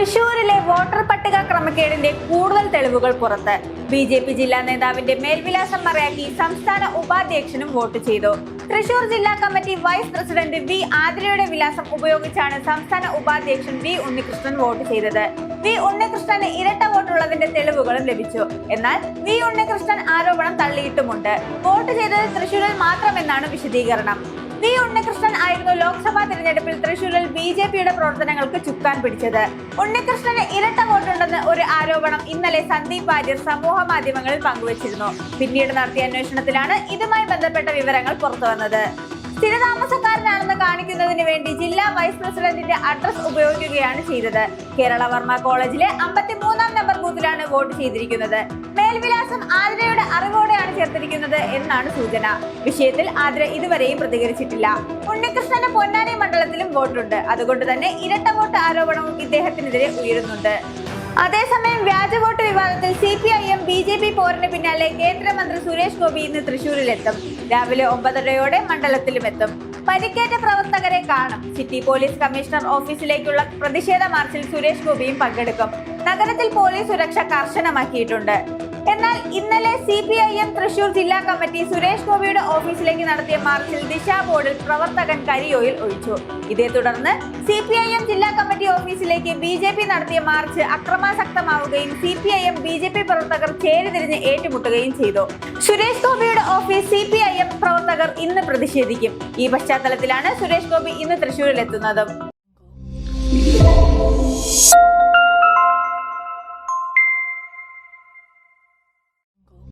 തൃശൂരിലെ വോട്ടർ പട്ടിക ക്രമക്കേടിന്റെ കൂടുതൽ തെളിവുകൾ പുറത്ത്. ബി.ജെ.പി. ജില്ലാ നേതാവിന്റെ മേൽവിലാസം മറയാക്കി സംസ്ഥാന ഉപാധ്യക്ഷനും വോട്ട് ചെയ്തു. തൃശൂർ ജില്ലാ കമ്മിറ്റി വൈസ് പ്രസിഡന്റ് വി ആതിരയുടെ വിലാസം ഉപയോഗിച്ചാണ് സംസ്ഥാന ഉപാധ്യക്ഷൻ വി ഉണ്ണികൃഷ്ണൻ വോട്ട് ചെയ്തത്. വി ഉണ്ണികൃഷ്ണന് ഇരട്ട വോട്ടുള്ളതിന്റെ തെളിവുകളും ലഭിച്ചു. എന്നാൽ വി ഉണ്ണികൃഷ്ണൻ ആരോപണം തള്ളിയിട്ടുമുണ്ട്. വോട്ട് ചെയ്തത് തൃശൂരിൽ മാത്രമെന്നാണ് വിശദീകരണം. വി ഉണ്ണികൃഷ്ണൻ ആയിരുന്നു ലോക്സഭാ തിരഞ്ഞെടുപ്പിൽ തൃശൂരിൽ ബി.ജെ.പിയുടെ പ്രവർത്തനങ്ങൾക്ക് ചുക്കാൻ പിടിച്ചത്. ഉണ്ണികൃഷ്ണന് ഇരട്ട വോട്ടുണ്ടെന്ന് ഒരു ആരോപണം ഇന്നലെ സന്ദീപ് വാര്യർ സമൂഹ മാധ്യമങ്ങളിൽ പങ്കുവച്ചിരുന്നു. പിന്നീട് നടത്തിയ അന്വേഷണത്തിലാണ് ഇതുമായി ബന്ധപ്പെട്ട വിവരങ്ങൾ പുറത്തുവന്നത്. സ്ഥിരതാമസക്കാരനാണെന്ന് കാണിക്കുന്നതിന് വേണ്ടി ജില്ലാ വൈസ് പ്രസിഡന്റിന്റെ അഡ്രസ് ഉപയോഗിക്കുകയാണ് ചെയ്തത്. കേരള വർമ്മ കോളേജിലെ 53-ാം നമ്പർ ബൂത്തിലാണ് വോട്ട് ചെയ്തിരിക്കുന്നത്. മേൽവിലാസം ആതിരയുടെ അറിവോടെയാണ് ചേർത്തിരിക്കുന്നത് എന്നാണ് സൂചന. വിഷയത്തിൽ ആതിര ഇതുവരെയും പ്രതികരിച്ചിട്ടില്ല. ഉണ്ണികൃഷ്ണന് പൊന്നാനി മണ്ഡലത്തിലും വോട്ടുണ്ട്. അതുകൊണ്ട് തന്നെ ഇരട്ട വോട്ട് ആരോപണവും ഇദ്ദേഹത്തിനെതിരെ ഉയരുന്നുണ്ട്. അതേസമയം വ്യാജ വോട്ട് വിവാദത്തിൽ CPIM ബി.ജെ.പി. പോരിന് പിന്നാലെ കേന്ദ്രമന്ത്രി സുരേഷ് ഗോപി ഇന്ന് തൃശൂരിലെത്തും. രാവിലെ 9:30 മണ്ഡലത്തിലുമെത്തും. പരിക്കേറ്റ പ്രവർത്തകരെ കാണും. സിറ്റി പോലീസ് കമ്മീഷണർ ഓഫീസിലേക്കുള്ള പ്രതിഷേധ മാർച്ചിൽ സുരേഷ് ഗോപിയും പങ്കെടുക്കും. നഗരത്തിൽ പോലീസ് സുരക്ഷ കർശനമാക്കിയിട്ടുണ്ട്. എന്നാൽ ഇന്നലെ CPIM തൃശൂർ ജില്ലാ കമ്മിറ്റി സുരേഷ് ഗോപിയുടെ ഓഫീസിലേക്ക് നടത്തിയ മാർച്ചിൽ ദിശാ ബോർഡിൽ പ്രവർത്തകൻ കരിയോയിൽ ഒഴിച്ചു. ഇതേ തുടർന്ന് CPIM ജില്ലാ കമ്മിറ്റി ഓഫീസിലേക്ക് ബി.ജെ.പി. നടത്തിയ മാർച്ച് അക്രമാസക്തമാവുകയും CPIM ബി.ജെ.പി. പ്രവർത്തകർ ചേരിതിരിഞ്ഞ് ഏറ്റുമുട്ടുകയും ചെയ്തു. സുരേഷ് ഗോപിയുടെ ഓഫീസ് CPIM പ്രവർത്തകർ ഇന്ന് പ്രതിഷേധിക്കും. ഈ പശ്ചാത്തലത്തിലാണ് സുരേഷ് ഗോപി ഇന്ന് തൃശൂരിലെത്തുന്നത്.